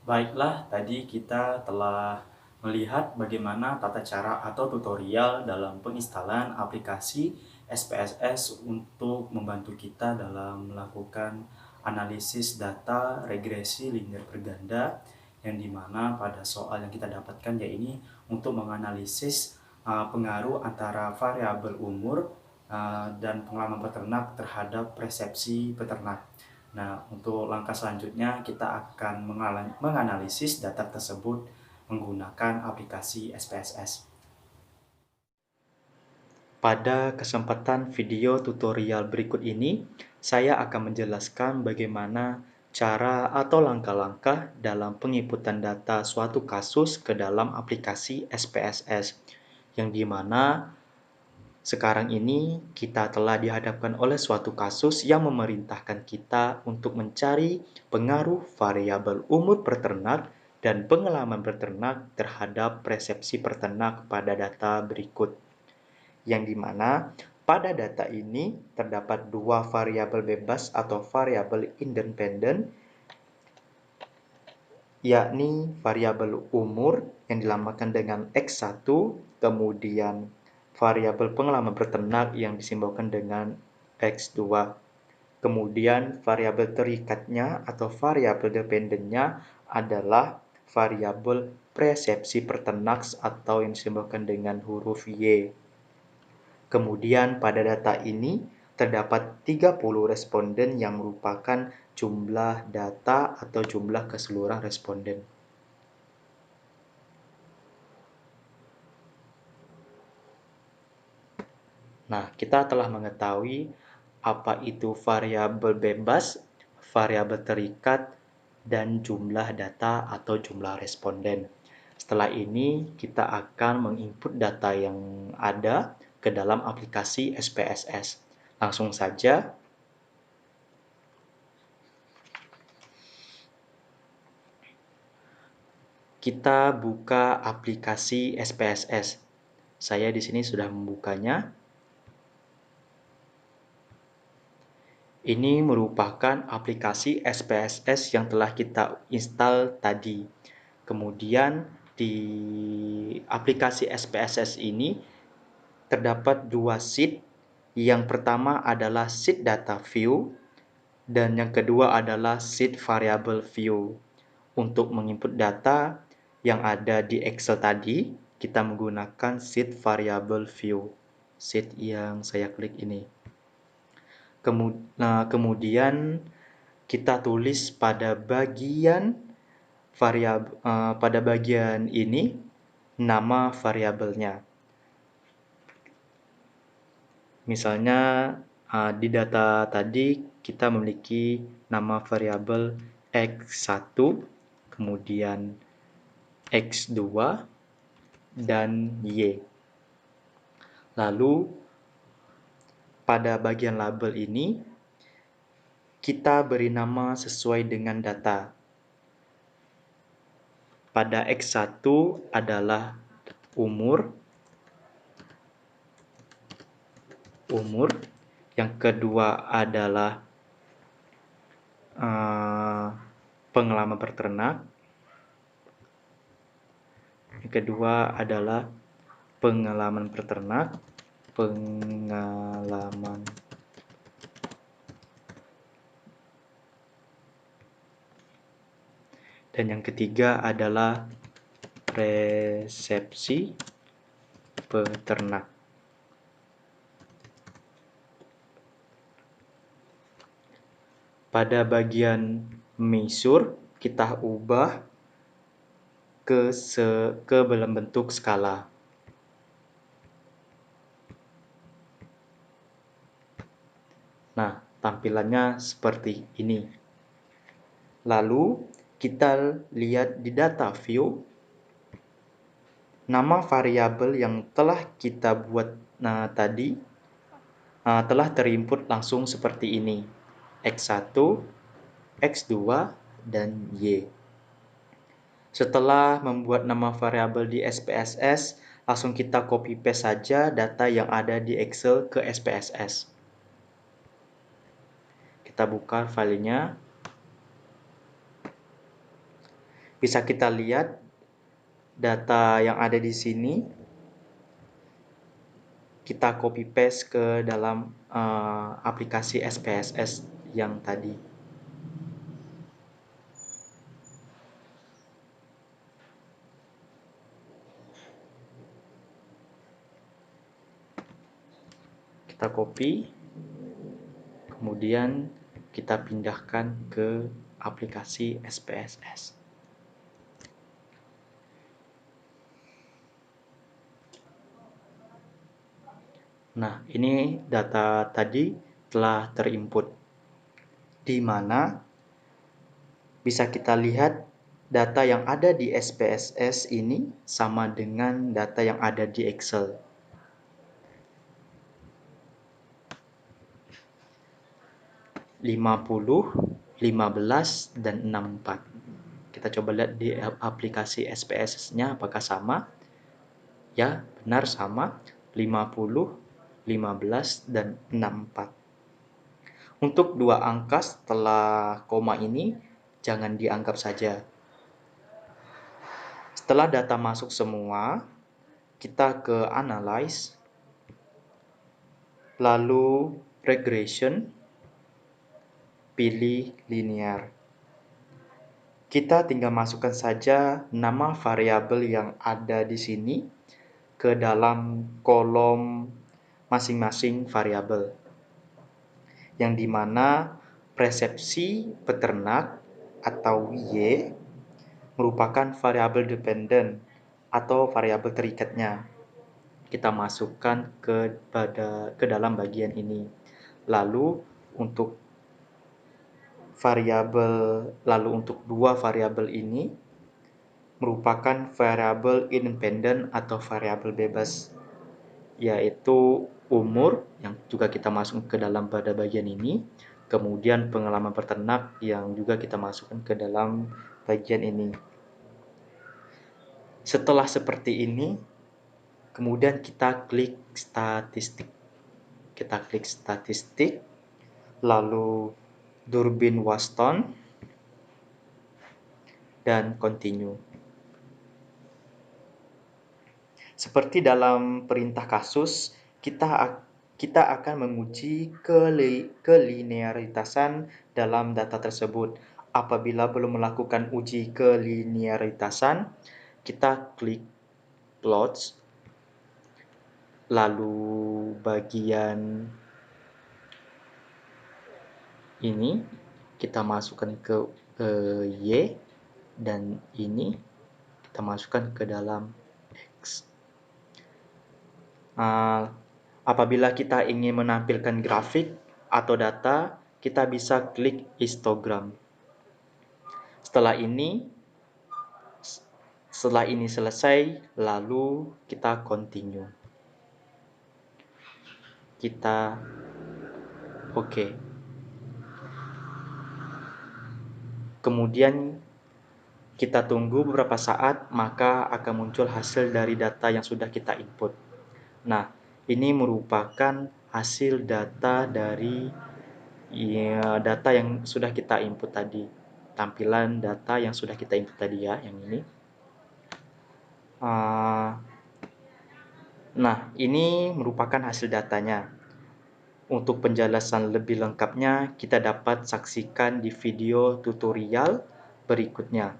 Baiklah, tadi kita telah melihat bagaimana tata cara atau tutorial dalam penginstalan aplikasi SPSS untuk membantu kita dalam melakukan analisis data regresi linear berganda, yang dimana pada soal yang kita dapatkan yaitu untuk menganalisis pengaruh antara variabel umur dan pengalaman peternak terhadap persepsi peternak. Nah, untuk langkah selanjutnya kita akan menganalisis data tersebut menggunakan aplikasi SPSS. Pada kesempatan video tutorial berikut ini, saya akan menjelaskan bagaimana cara atau langkah-langkah dalam penginputan data suatu kasus ke dalam aplikasi SPSS, yang dimana sekarang ini kita telah dihadapkan oleh suatu kasus yang memerintahkan kita untuk mencari pengaruh variabel umur peternak dan pengalaman peternak terhadap persepsi peternak pada data berikut. Yang dimana pada data ini terdapat dua variabel bebas atau variabel independen, yakni variabel umur yang dilambangkan dengan X1, kemudian variabel pengalaman peternak yang disimbolkan dengan X2. Kemudian variabel terikatnya atau variabel dependennya adalah variabel persepsi peternak atau yang disimbolkan dengan huruf Y. Kemudian pada data ini terdapat 30 responden yang merupakan jumlah data atau jumlah keseluruhan responden. Nah, kita telah mengetahui apa itu variabel bebas, variabel terikat, dan jumlah data atau jumlah responden. Setelah ini, kita akan menginput data yang ada ke dalam aplikasi SPSS. Langsung saja, kita buka aplikasi SPSS. Saya di sini sudah membukanya. Ini merupakan aplikasi SPSS yang telah kita install tadi. Kemudian di aplikasi SPSS ini terdapat dua sheet. Yang pertama adalah sheet data view dan yang kedua adalah sheet variable view. Untuk menginput data yang ada di Excel tadi, kita menggunakan sheet variable view. Sheet yang saya klik ini. Kemudian kita tulis pada bagian ini nama variabelnya. Misalnya di data tadi kita memiliki nama variabel X1, kemudian X2 dan Y. Lalu pada bagian label ini, kita beri nama sesuai dengan data. Pada X1 adalah umur. Yang kedua adalah pengalaman peternak. Yang kedua adalah pengalaman peternak. Dan yang ketiga adalah persepsi peternak. Pada bagian measure, kita ubah ke dalam bentuk skala. Nah, tampilannya seperti ini. Lalu, kita lihat di data view, nama variabel yang telah kita buat tadi telah terinput langsung seperti ini. X1, X2, dan Y. Setelah membuat nama variabel di SPSS, langsung kita copy paste saja data yang ada di Excel ke SPSS. Kita buka filenya. Bisa kita lihat data yang ada di sini, kita copy paste ke dalam aplikasi SPSS yang tadi. Kita copy, kemudian kita pindahkan ke aplikasi SPSS. Nah, ini data tadi telah terinput, di mana bisa kita lihat data yang ada di SPSS ini sama dengan data yang ada di Excel. (50, 15, dan 64). Kita coba lihat di aplikasi SPSS-nya apakah sama. Ya, benar sama. 50, 15, dan 64. Untuk dua angka setelah koma ini, jangan dianggap saja. Setelah data masuk semua, kita ke Analyze, lalu Regression, pilih Linear. Kita tinggal masukkan saja nama variabel yang ada di sini ke dalam kolom masing-masing variabel, yang dimana persepsi peternak atau Y merupakan variabel dependent atau variabel terikatnya. Kita masukkan ke dalam bagian ini. Lalu untuk dua variabel ini merupakan variabel independen atau variabel bebas, yaitu umur yang juga kita masukkan ke dalam pada bagian ini, kemudian pengalaman peternak yang juga kita masukkan ke dalam bagian ini. Setelah seperti ini, kemudian kita klik statistik. Kita klik statistik, lalu Durbin Waston, dan continue. Seperti dalam perintah kasus, kita akan menguji kelinearitasan dalam data tersebut. Apabila belum melakukan uji kelinearitasan, kita klik plots, lalu bagian ini kita masukkan ke Y, dan ini kita masukkan ke dalam X. Apabila kita ingin menampilkan grafik atau data, kita bisa klik histogram. Setelah ini selesai, lalu kita continue. Kita oke. Kemudian kita tunggu beberapa saat, maka akan muncul hasil dari data yang sudah kita input. Nah, ini merupakan hasil data dari data yang sudah kita input tadi. Tampilan data yang sudah kita input tadi ya, yang ini. Nah, ini merupakan hasil datanya. Untuk penjelasan lebih lengkapnya, kita dapat saksikan di video tutorial berikutnya.